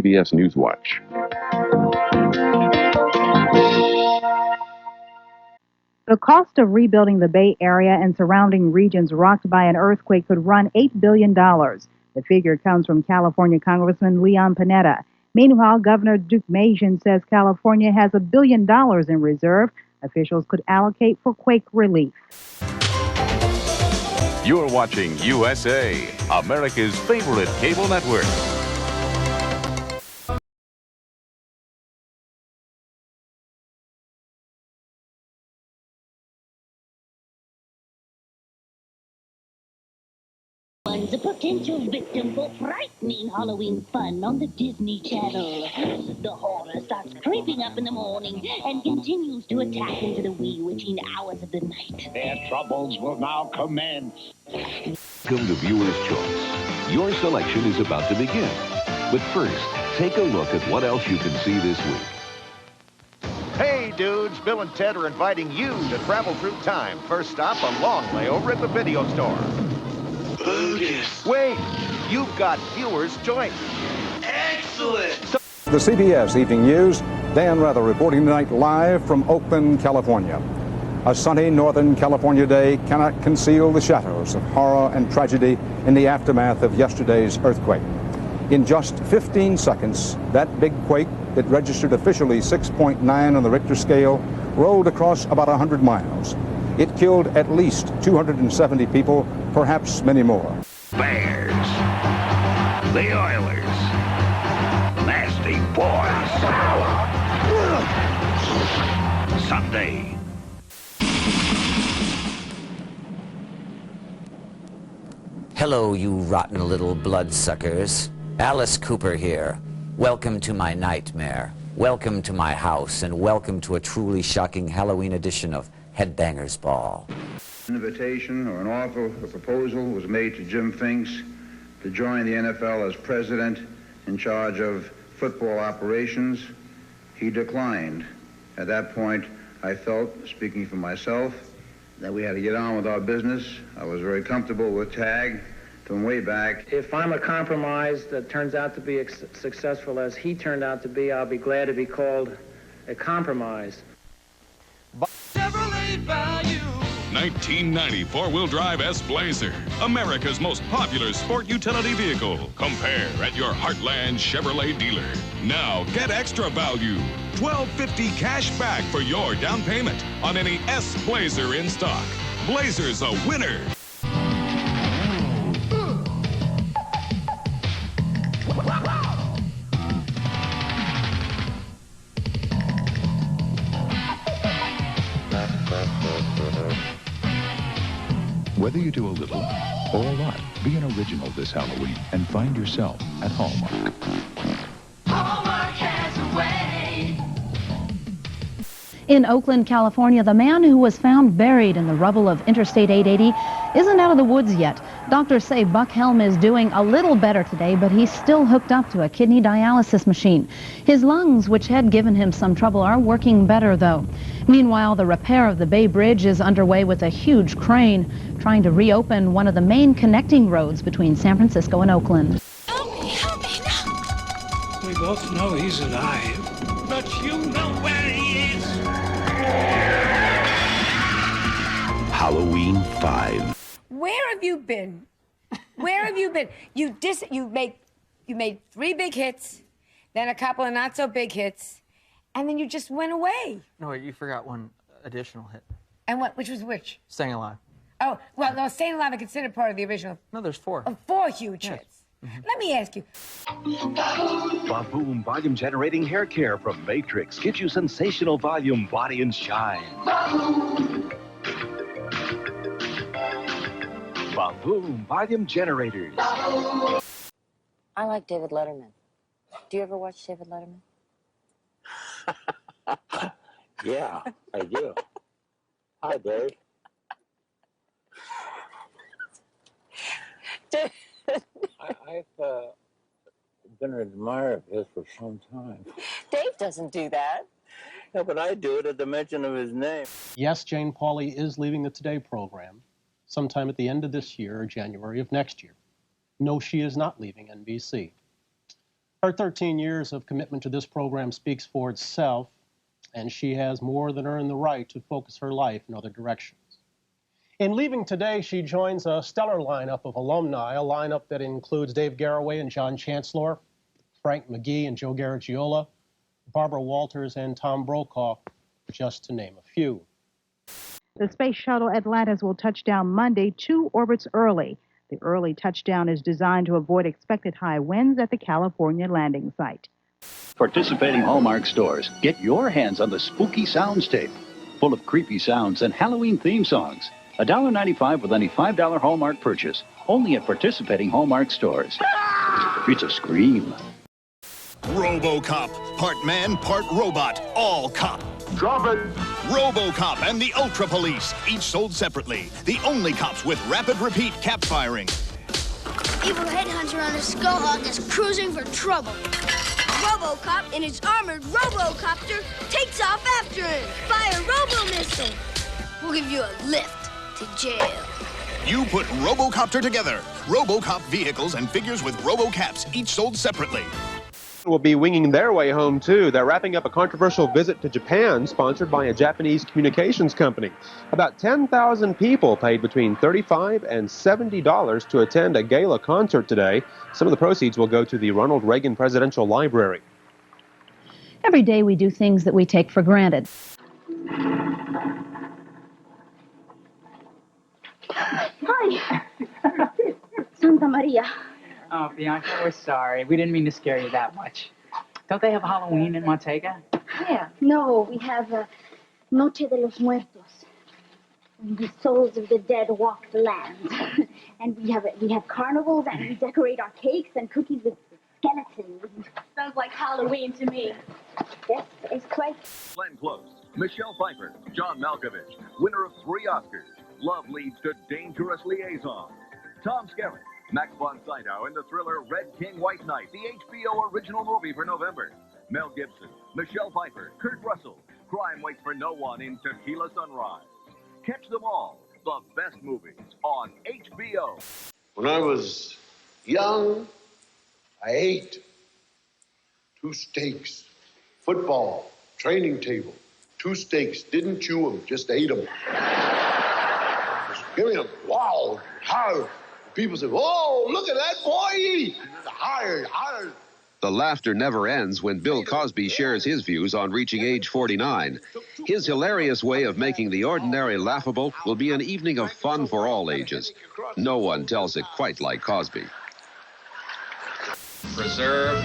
CBS News Watch. The cost of rebuilding the Bay Area and surrounding regions rocked by an earthquake could run $8 billion. The figure comes from California Congressman Leon Panetta. Meanwhile, Governor Duke Majan says California has $1 billion in reserve officials could allocate for quake relief. You're watching USA, America's favorite cable network. One's a potential victim for frightening Halloween fun on the Disney Channel. The horror starts creeping up in the morning and continues to attack into the wee witching hours of the night. Their troubles will now commence. Welcome to Viewer's Choice. Your selection is about to begin. But first, take a look at what else you can see this week. Hey, dudes, Bill and Ted are inviting you to travel through time. First stop, a long layover at the video store. Bogus. Wait, you've got Viewer's Choice. Excellent. The CBS Evening News, Dan Rather reporting tonight live from Oakland, California. A sunny Northern California day cannot conceal the shadows of horror and tragedy in the aftermath of yesterday's earthquake. In just 15 seconds, that big quake that registered officially 6.9 on the Richter scale rolled across about 100 miles. It killed at least 270 people, perhaps many more. Bears. The Oilers. Nasty boys. Sunday. Hello, you rotten little bloodsuckers. Alice Cooper here. Welcome to my nightmare. Welcome to my house, and welcome to a truly shocking Halloween edition of Headbangers Ball. An invitation or an offer, a proposal was made to Jim Finks to join the NFL as president in charge of football operations. He declined. At that point, I felt, speaking for myself, that we had to get on with our business. I was very comfortable with TAG from way back. If I'm a compromise that turns out to be successful as he turned out to be, I'll be glad to be called a compromise. 1990 four-wheel drive S-Blazer, America's most popular sport utility vehicle. Compare at your Heartland Chevrolet dealer. Now get extra value. $12.50 cash back for your down payment on any S-Blazer in stock. Blazer's a winner. Whether you do a little or a lot, be an original this Halloween and find yourself at Hallmark. Hallmark has a way. In Oakland, California, the man who was found buried in the rubble of Interstate 880 isn't out of the woods yet. Doctors say Buck Helm is doing a little better today, but he's still hooked up to a kidney dialysis machine. His lungs, which had given him some trouble, are working better, though. Meanwhile, the repair of the Bay Bridge is underway with a huge crane trying to reopen one of the main connecting roads between San Francisco and Oakland. Help me now. We both know he's alive, but you know where he is. Halloween 5. Where have you been? Where have you been? You made 3 big hits, then a couple of not so big hits, and then you just went away. No, you forgot one additional hit. And what? Which was which? Staying Alive. Oh, well, no, Staying Alive I considered part of the original. No, there's 4. Oh, 4 huge hits. Let me ask you. Baboom volume generating hair care from Matrix gives you sensational volume, body, and shine. Baboom volume generators. I like David Letterman. Do you ever watch David Letterman? Yeah, I do. Hi, Dave. I've been an admirer of his for some time. Dave doesn't do that. Yeah, but I do it at the mention of his name. Yes, Jane Pauley is leaving the Today program sometime at the end of this year or January of next year. No, she is not leaving NBC. Her 13 years of commitment to this program speaks for itself, and she has more than earned the right to focus her life in other directions. In leaving today, she joins a stellar lineup of alumni, a lineup that includes Dave Garroway and John Chancellor, Frank McGee and Joe Garagiola, Barbara Walters and Tom Brokaw, just to name a few. The Space Shuttle Atlantis will touch down Monday 2 orbits early. The early touchdown is designed to avoid expected high winds at the California landing site. Participating Hallmark stores, get your hands on the Spooky Sounds tape, full of creepy sounds and Halloween theme songs. $1.95 with any $5 Hallmark purchase, only at participating Hallmark stores. It's a scream. ROBOCOP, part man, part robot, all cop. Drop it! ROBOCOP and the Ultra Police, each sold separately. The only cops with rapid repeat cap firing. Evil headhunter on a skullhawk is cruising for trouble. RoboCop in his armored RoboCopter takes off after him. Fire robo-missile. We'll give you a lift to jail. You put RoboCopter together. RoboCop vehicles and figures with RoboCaps, each sold separately. Will be winging their way home, too. They're wrapping up a controversial visit to Japan, sponsored by a Japanese communications company. About 10,000 people paid between $35 and $70 to attend a gala concert today. Some of the proceeds will go to the Ronald Reagan Presidential Library. Every day we do things that we take for granted. Hi. Santa Maria. Oh, Bianca, we're sorry. We didn't mean to scare you that much. Don't they have Halloween in Montega? Yeah. No, we have Noche de los Muertos, when the souls of the dead walk the land. And we have carnivals, and we decorate our cakes and cookies with skeletons. Sounds like Halloween to me. Yes, it's quite. Glenn Close, Michelle Pfeiffer, John Malkovich, winner of 3 Oscars. Love leads to Dangerous Liaison. Tom Skerritt, Max von Sydow in the thriller Red King, White Knight, the HBO original movie for November. Mel Gibson, Michelle Pfeiffer, Kurt Russell. Crime waits for no one in Tequila Sunrise. Catch them all, the best movies, on HBO. When I was young, I ate 2 steaks, football, training table, 2 steaks, didn't chew them, just ate them. Just give me them, wow, hard. People say, whoa, look at that boy eat. Hard. The laughter never ends when Bill Cosby shares his views on reaching age 49. His hilarious way of making the ordinary laughable will be an evening of fun for all ages. No one tells it quite like Cosby. Preserve,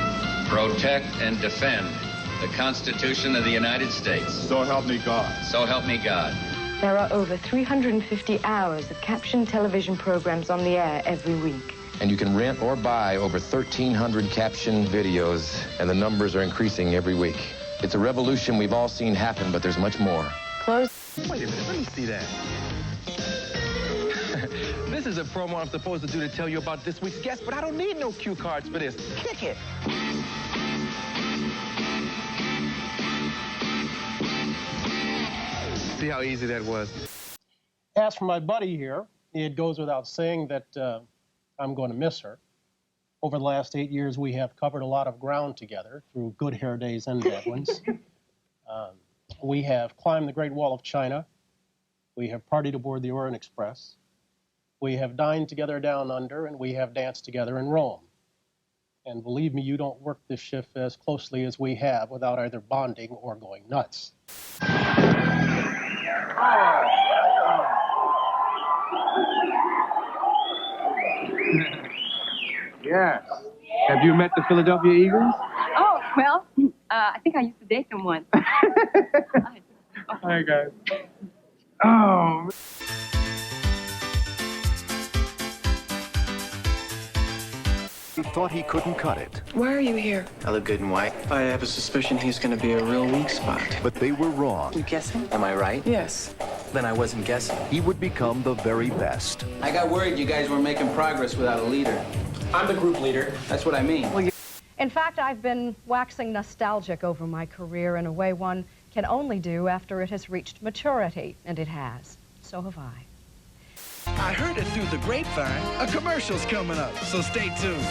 protect, and defend the Constitution of the United States. So help me God. So help me God. There are over 350 hours of captioned television programs on the air every week. And you can rent or buy over 1,300 captioned videos, and the numbers are increasing every week. It's a revolution we've all seen happen, but there's much more. Close. Wait a minute, let me see that. This is a promo I'm supposed to do to tell you about this week's guest, but I don't need no cue cards for this. Kick it. See how easy that was? As for my buddy here, it goes without saying that I'm going to miss her. Over the last 8 years, we have covered a lot of ground together through good hair days and bad ones. We have climbed the Great Wall of China. We have partied aboard the Orient Express. We have dined together down under, and we have danced together in Rome. And believe me, you don't work this shift as closely as we have without either bonding or going nuts. Yes. Have you met the Philadelphia Eagles? Oh, well, I think I used to date them once. Hi, guys. Oh. He thought he couldn't cut it. Why are you here? I look good in white. I have a suspicion he's going to be a real weak spot. But they were wrong. You guessing? Am I right? Yes. Then I wasn't guessing. He would become the very best. I got worried you guys weren't making progress without a leader. I'm the group leader. That's what I mean. In fact, I've been waxing nostalgic over my career in a way one can only do after it has reached maturity, and it has. So have I. I heard it through the grapevine. A commercial's coming up, so stay tuned.